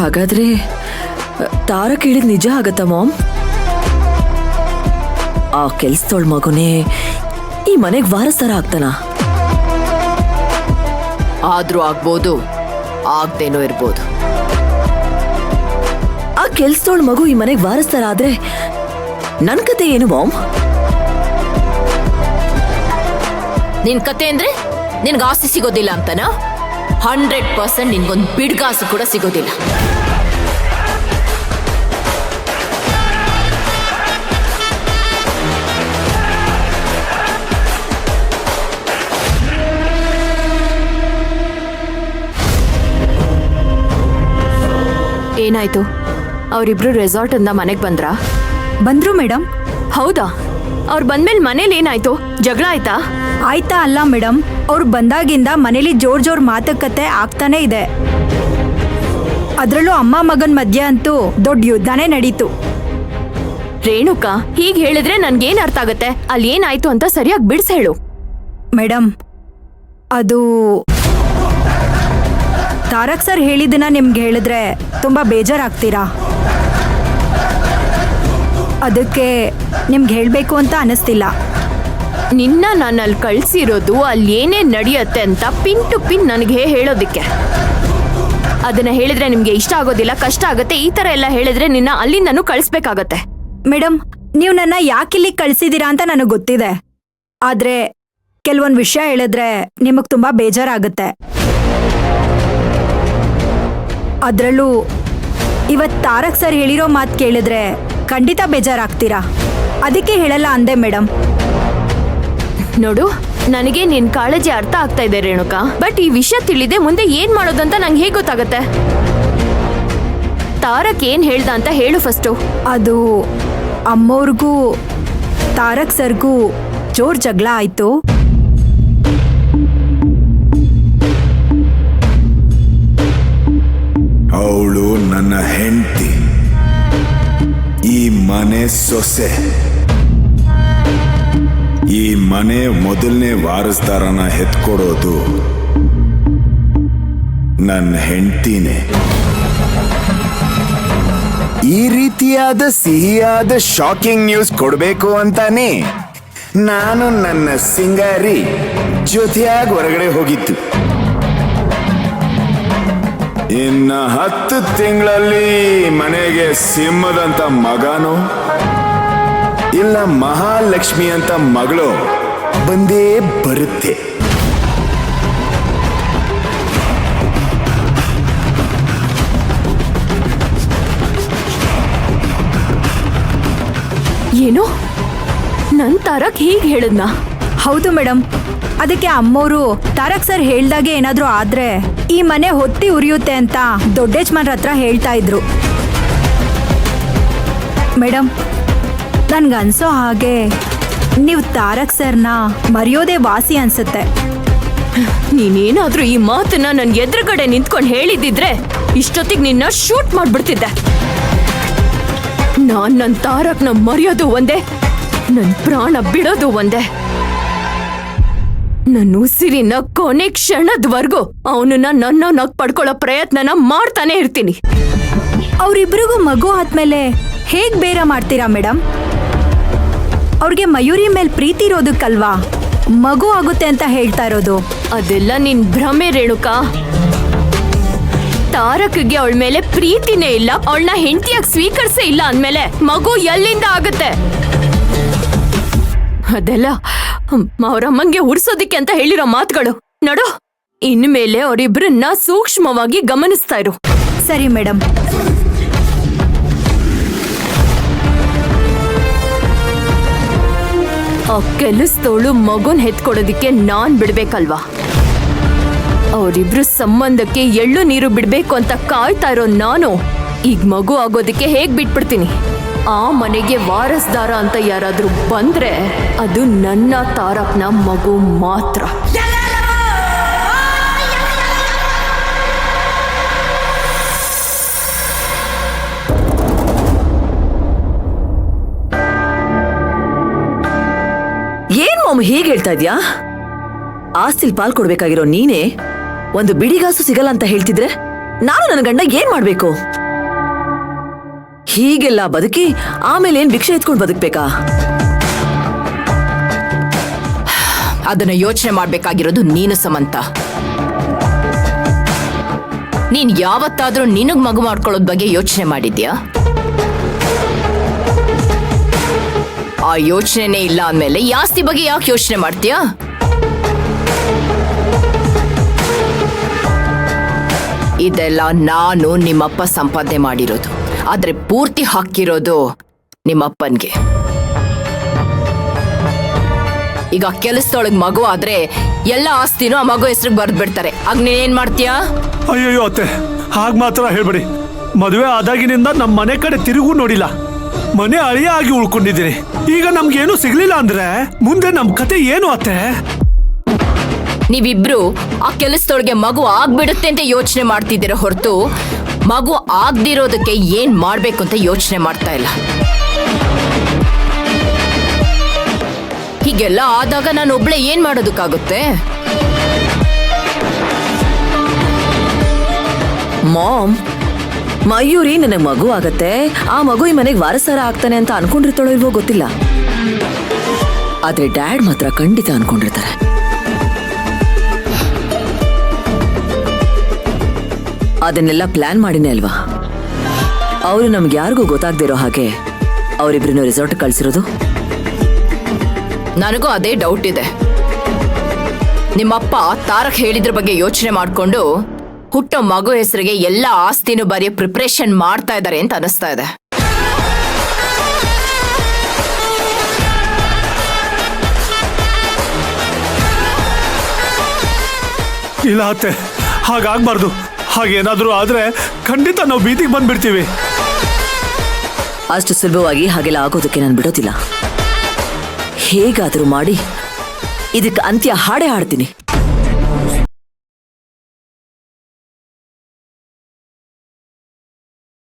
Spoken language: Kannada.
ಹಾಗಾದ್ರೆ ತಾರಕ್ ಹೇಳಿದ್ ನಿಜ ಆಗತ್ತಾ ಮಾಮ್? ಆ ಕೆಲ್ಸದೊಳ್ ಮಗುನೇ ಈ ಮನೆಗ್ ವಾರಸ್ದಾರ ಆಗ್ತಾನ? ಆದ್ರೂ ಆಗ್ಬೋದು, ಆಗ್ದೇನೋ ಇರ್ಬೋದು. ಆ ಕೆಲ್ಸದೊಳ್ ಮಗು ಈ ಮನೆಗ್ ವಾರಸ್ದಾರ ಆದ್ರೆ ನನ್ ಕತೆ ಏನು ಮಾಮ್? ನಿನ್ ಕತೆ ಅಂದ್ರೆ ನಿನ್ಗೆ ಆಸ್ತಿ ಸಿಗೋದಿಲ್ಲ ಅಂತನಾ? 100% ನಿನ್ಗೊಂದು ಬಿಡ್ಗಾಸು ಕೂಡ ಸಿಗೋದಿಲ್ಲ. ಏನಾಯ್ತು? ಅವರಿಬ್ರು ರೆಸಾರ್ಟ್ ಇಂದ ಮನೆಗ್ ಬಂದ್ರಾ? ಬಂದ್ರು ಮೇಡಮ್. ಹೌದಾ? ಅವ್ರು ಬಂದ್ಮೇಲೆ ಮನೇಲಿ ಏನಾಯ್ತು? ಜಗಳ ಆಯ್ತಾ? ಆಯ್ತಾ ಅಲ್ಲ ಮೇಡಮ್, ಅವ್ರು ಬಂದಾಗಿಂದ ಮನೇಲಿ ಜೋರ್ ಮಾತುಕತೆ ಆಗ್ತಾನೆ ಇದೆ. ಅದ್ರಲ್ಲೂ ಅಮ್ಮ ಮಗನ್ ಮಧ್ಯ ಅಂತೂ ದೊಡ್ಡ ಯುದ್ಧನೇ ನಡೀತು. ರೇಣುಕಾ, ಹೀಗ್ ಹೇಳಿದ್ರೆ ನನ್ಗೇನ್ ಅರ್ಥ ಆಗತ್ತೆ? ಅಲ್ಲಿ ಏನಾಯ್ತು ಅಂತ ಸರಿಯಾಗಿ ಬಿಡ್ಸ್ ಹೇಳು. ಮೇಡಮ್, ಅದು ತಾರಕ್ ಸರ್ ಹೇಳಿದ್ದನ್ನ ನಿಮ್ಗೆ ಹೇಳಿದ್ರೆ ತುಂಬಾ ಬೇಜಾರಾಗ್ತೀರಾ. ಅದಕ್ಕೆ ನಿಮ್ಗೆ ಹೇಳ್ಬೇಕು ಅಂತ ಅನಿಸ್ತಿಲ್ಲ. ನಿನ್ನ ನಾನು ಅಲ್ಲಿ ಕಳ್ಸಿರೋದು ಅಲ್ಲಿ ಏನೇನ್ ನಡೆಯತ್ತೆ ಅಂತ ಪಿನ್ ಟು ಪಿನ್ ನನಗೆ ಹೇಳೋದಿಕ್ಕೆ. ಅದನ್ನ ಹೇಳಿದ್ರೆ ನಿಮ್ಗೆ ಇಷ್ಟ ಆಗೋದಿಲ್ಲ, ಕಷ್ಟ ಆಗತ್ತೆ. ಈ ತರ ಎಲ್ಲ ಹೇಳಿದ್ರೆ ನಿನ್ನ ಅಲ್ಲಿಂದನೂ ಕಳಿಸ್ಬೇಕಾಗತ್ತೆ. ಮೇಡಮ್, ನೀವು ನನ್ನ ಯಾಕಿಲ್ಲಿ ಕಳ್ಸಿದೀರಾ ಅಂತ ನನಗೆ ಗೊತ್ತಿದೆ. ಆದ್ರೆ ಕೆಲವೊಂದು ವಿಷಯ ಹೇಳಿದ್ರೆ ನಿಮಗ್ ತುಂಬಾ ಬೇಜಾರಾಗುತ್ತೆ. ಅದ್ರಲ್ಲೂ ಇವತ್ ತಾರಕ್ ಸರ್ ಹೇಳಿರೋ ಮಾತು ಕೇಳಿದ್ರೆ ಖಂಡಿತ ಬೇಜಾರಾಗ್ತೀರಾ. ಅದಕ್ಕೆ ಹೇಳಲ್ಲ ಅಂದೆ ಮೇಡಮ್. ನೋಡು, ನನಗೆ ನಿನ್ ಕಾಳಜಿ ಅರ್ಥ ಆಗ್ತಾ ಇದೆ ರೇಣುಕಾ. ಬಟ್ ಈ ವಿಷಯ ತಿಳಿದೆ ಮುಂದೆ ಏನ್ ಮಾಡೋದಂತ ನಂಗೆ ಹೇಗೆ ಗೊತ್ತಾಗತ್ತೆ? ತಾರಕ್ ಏನ್ ಹೇಳ್ದ ಅಂತ ಹೇಳು ಫಸ್ಟು. ಅದು ಅಮ್ಮೋರ್ಗೂ ತಾರಕ್ ಸರ್ಗೂ ಜೋರ್ ಜಗಳ ಆಯ್ತು. ಅವಳು ನನ್ನ ಹೆಂಡತಿ, ಈ ಮನೆ ಸೊಸೆ. ಈ ಮನೆ ಮೊದಲನೇ ವಾರಸ್ದಾರನ ಎತ್ಕೊಡೋದು ನನ್ನ ಹೆಂಡತಿನೇ. ಈ ರೀತಿಯಾದ ಸಿಹಿಯಾದ ಶಾಕಿಂಗ್ ನ್ಯೂಸ್ ಕೊಡಬೇಕು ಅಂತಾನೆ ನಾನು ನನ್ನ ಸಿಂಗಾರಿ ಜೊತೆಯಾಗಿ ಹೊರಗಡೆ ಹೋಗಿತ್ತು. ಇನ್ನ 10 ತಿಂಗಳಲ್ಲಿ ಮನೆಗೆ ಸಿಂಹದಂತ ಮಗನೋ ಇಲ್ಲ ಮಹಾಲಕ್ಷ್ಮಿ ಅಂತ ಮಗಳು ಬಂದೇ ಬರುತ್ತೆ. ಏನು? ನನ್ ತಾರಕ್ ಹೀಗ್ ಹೇಳಿದ್ನ? ಹೌದು ಮೇಡಮ್. ಅದಕ್ಕೆ ಅಮ್ಮೋರು ತಾರಕ್ ಸರ್ ಹೇಳ್ದಾಗೆ ಏನಾದ್ರೂ ಆದ್ರೆ ಈ ಮನೆ ಹೊತ್ತಿ ಉರಿಯುತ್ತೆ ಅಂತ ದೊಡ್ಡಜ್ಮನ್ರ ಹತ್ರ ಹೇಳ್ತಾ ಇದ್ರು. ಮೇಡಮ್, ನನ್ಗನ್ಸೋ ಹಾಗೆ ನೀವು ತಾರಕ್ ಸರ್ನ ಮರೆಯೋದೇ ವಾಸಿ ಅನ್ಸುತ್ತೆ. ನೀನೇನಾದ್ರೂ ಈ ಮಾತನ್ನ ನನ್ ಎದುರುಗಡೆ ನಿಂತ್ಕೊಂಡು ಹೇಳಿದಿದ್ರೆ ಇಷ್ಟೊತ್ತಿಗೆ ನಿನ್ನ ಶೂಟ್ ಮಾಡ್ಬಿಡ್ತಿದ್ದೆ. ನಾನ್ ನನ್ ತಾರಕ್ನ ಮರೆಯೋದು ಒಂದೇ, ನನ್ ಪ್ರಾಣ ಬಿಡೋದು ಒಂದೇ. ನನ್ನ ಉಸಿರಿನ ಕೊನೆ ಕ್ಷಣದವರೆಗೂ ಅವನನ್ನ ನನ್ನನ್ನಾಗಿ ಪಡ್ಕೊಳ್ಳೋ ಪ್ರಯತ್ನನ ಮಾಡ್ತಾನೆ ಇರ್ತೀನಿ. ಅವ್ರಿಬ್ರಿಗೂ ಮಗು ಆದ್ಮೇಲೆ ಹೇಗ್ ಬೇರೆ ಮಾಡ್ತೀರಾ ಮೇಡಮ್? ಅವ್ರಿಗೆ ಮಯೂರಿ ಮೇಲೆ ಪ್ರೀತಿ ಇರೋದಕ್ಕಲ್ವಾ ಮಗು ಆಗುತ್ತೆ ಅಂತ ಹೇಳ್ತಾ ಇರೋದು. ಅದೆಲ್ಲ ನಿನ್ ಭ್ರಮೆ ರೇಣುಕಾ. ತಾರಕ್ಗೆ ಅವಳ ಮೇಲೆ ಪ್ರೀತಿನೇ ಇಲ್ಲ, ಅವಳನ್ನ ಹೆಂಡತಿಯಾಗಿ ಸ್ವೀಕರಿಸೇ ಇಲ್ಲ ಅಂದ್ಮೇಲೆ ಮಗು ಎಲ್ಲಿಂದ ಆಗುತ್ತೆ? ಅದೆಲ್ಲ ಅವರಮ್ಮಂಗೆ ಉಡ್ಸೋದಿಕ್ಕೆ ಅಂತ ಹೇಳಿರೋ ಮಾತುಗಳು. ನೋಡು, ಇನ್ಮೇಲೆ ಅವರಿಬ್ರನ್ನ ಸೂಕ್ಷ್ಮವಾಗಿ ಗಮನಿಸ್ತಾ ಇರು. ಸರಿ ಮೇಡಮ್. ಆ ಕೆಲಸದವಳು ಮಗುನ್ ಹೆತ್ಕೊಡೋದಿಕ್ಕೆ ನಾನ್ ಬಿಡ್ಬೇಕಲ್ವಾ? ಅವರಿಬ್ರು ಸಂಬಂಧಕ್ಕೆ ಎಳ್ಳು ನೀರು ಬಿಡ್ಬೇಕು ಅಂತ ಕಾಯ್ತಾ ಇರೋ ನಾನು ಈಗ ಮಗು ಆಗೋದಿಕ್ಕೆ ಹೇಗ್ ಬಿಟ್ಬಿಡ್ತೀನಿ? ಆ ಮನೆಗೆ ವಾರಸ್ದಾರ ಅಂತ ಯಾರಾದ್ರೂ ಬಂದ್ರೆ ಅದು ನನ್ನ ತಾರಕ್ನ ಮಗು ಮಾತ್ರ. ಏನ್ ಮಾಮ್ ಹೀಗೆ ಹೇಳ್ತಾ ಇದ್ಯಾ? ಆಸ್ತಿಲ್ ಪಾಲ್ ಕೊಡ್ಬೇಕಾಗಿರೋ ನೀನೇ ಒಂದು ಬಿಡಿಗಾಸು ಸಿಗಲ್ಲ ಅಂತ ಹೇಳ್ತಿದ್ರೆ ನಾನು ನನ್ನ ಗಂಡ ಏನ್ ಮಾಡ್ಬೇಕು? ಹೀಗೆಲ್ಲ ಬದುಕಿ ಆಮೇಲೆ ಏನ್ ಭಿಕ್ಷೆ ಎತ್ಕೊಂಡು ಬದುಕ್ಬೇಕಾ? ಅದನ್ನ ಯೋಚನೆ ಮಾಡ್ಬೇಕಾಗಿರೋದು ನೀನು ಸಮಂತ. ನೀನ್ ಯಾವತ್ತಾದ್ರೂ ನಿನಗ್ ಮಗು ಮಾಡ್ಕೊಳ್ಳೋದ್ ಬಗ್ಗೆ ಯೋಚನೆ ಮಾಡಿದ್ಯಾ? ಆ ಯೋಚನೆನೇ ಇಲ್ಲ ಅಂದ್ಮೇಲೆ ಈ ಆಸ್ತಿ ಬಗ್ಗೆ ಯಾಕೆ ಯೋಚನೆ ಮಾಡ್ತೀಯಾ? ಇದೆಲ್ಲ ನಾನು ನಿಮ್ಮಪ್ಪ ಸಂಪಾದನೆ ಮಾಡಿರೋದು, ಆದ್ರೆ ಪೂರ್ತಿ ಹಾಕಿರೋದು ನಿಮ್ಮಪ್ಪನ್ಗೆ. ಈಗ ಕೆಲಸದೊಳಗ್ ಮಗು ಆದ್ರೆ ಎಲ್ಲ ಆಸ್ತಿನೂ ಆ ಮಗು ಹೆಸರಿಗೆ ಬರ್ದ್ ಬಿಡ್ತಾರೆ. ಆಗ ನೀನೇನ್ ಮಾಡ್ತೀಯಾ? ಅಯ್ಯಯ್ಯೋ ಅತ್ತೆ, ಹಾಗ್ ಮಾತ್ರ ಹೇಳ್ಬೇಡಿ. ಮದುವೆ ಆದಾಗಿನಿಂದ ನಮ್ಮ ಮನೆ ಕಡೆ ತಿರುಗೂ ನೋಡಿಲ್ಲ. ಮನೆ ಅಳಿಯ ಆಗಿ ಉಳ್ಕೊಂಡಿದ್ದೀನಿ. ಈಗ ನಮ್ಗೇನು ಸಿಗ್ಲಿಲ್ಲ ಅಂದ್ರೆ ಮುಂದೆ ನಮ್ ಕತೆ ಏನು ಅತ್ತೆ? ನೀವಿಬ್ರು ಆ ಕೆಲಸದೊಳಗೆ ಮಗು ಆಗ್ಬಿಡುತ್ತೆ ಅಂತ ಯೋಚನೆ ಮಾಡ್ತಿದ್ದೀರ ಹೊರತು ಮಗು ಆಗ್ದಿರೋದಕ್ಕೆ ಏನ್ ಮಾಡ್ಬೇಕು ಅಂತ ಯೋಚನೆ ಮಾಡ್ತಾ ಇಲ್ಲ. ಹೀಗೆಲ್ಲ ಆದಾಗ ನಾನು ಒಬ್ಳೆ ಏನ್ ಮಾಡೋದಕ್ಕಾಗುತ್ತೆ? ಮಾಮ್, ಮಯೂರಿ ನನಗ್ ಮಗು ಆಗತ್ತೆ, ಆ ಮಗು ಈ ಮನೆಗ್ ವಾರಸಾರ ಆಗ್ತಾನೆ ಅಂತ ಅನ್ಕೊಂಡಿರ್ತಾಳೋ ಇಲ್ವೋ ಗೊತ್ತಿಲ್ಲ. ಆದ್ರೆ ಡ್ಯಾಡ್ ಮಾತ್ರ ಖಂಡಿತ ಅನ್ಕೊಂಡಿರ್ತಾರೆ. ಅದನ್ನೆಲ್ಲ ಪ್ಲಾನ್ ಮಾಡಿನೇ ಅಲ್ವಾ ಅವರು ನಮ್ಗೆ ಯಾರಿಗೂ ಗೊತ್ತಾಗ್ದಿರೋ ಹಾಗೆ ಅವರಿಬ್ರನ್ನ ರೆಸಾರ್ಟ್ ಕಳ್ಸಿರೋದು? ನನಗೂ ಅದೇ ಡೌಟ್ ಇದೆ. ನಿಮ್ಮಪ್ಪ ತಾರಕ್ ಹೇಳಿದ್ರ ಬಗ್ಗೆ ಯೋಚನೆ ಮಾಡ್ಕೊಂಡು ಹುಟ್ಟೋ ಮಗು ಹೆಸರಿಗೆ ಎಲ್ಲ ಆಸ್ತಿನೂ ಬರೆಯೋ ಪ್ರಿಪರೇಷನ್ ಮಾಡ್ತಾ ಇದ್ದಾರೆ ಅಂತ ಅನಿಸ್ತಾ ಇದೆ. ಇಲ್ಲ ಅತ್ತೆ, ಹಾಗಾಗ್ಬಾರ್ದು. ಹಾಗೇನಾದ್ರೂ ಆದ್ರೆ ಖಂಡಿತ ನಾವು ಬೀದಿಗೆ ಬಂದ್ಬಿಡ್ತೀವಿ. ಅಷ್ಟು ಸುಲಭವಾಗಿ ಹಾಗೆಲ್ಲ ಆಗೋದಕ್ಕೆ ನಾನು ಬಿಡೋದಿಲ್ಲ. ಹೇಗಾದ್ರೂ ಮಾಡಿ ಇದಕ್ಕೆ ಅಂತ್ಯ ಹಾಡೇ ಹಾಡ್ತೀನಿ.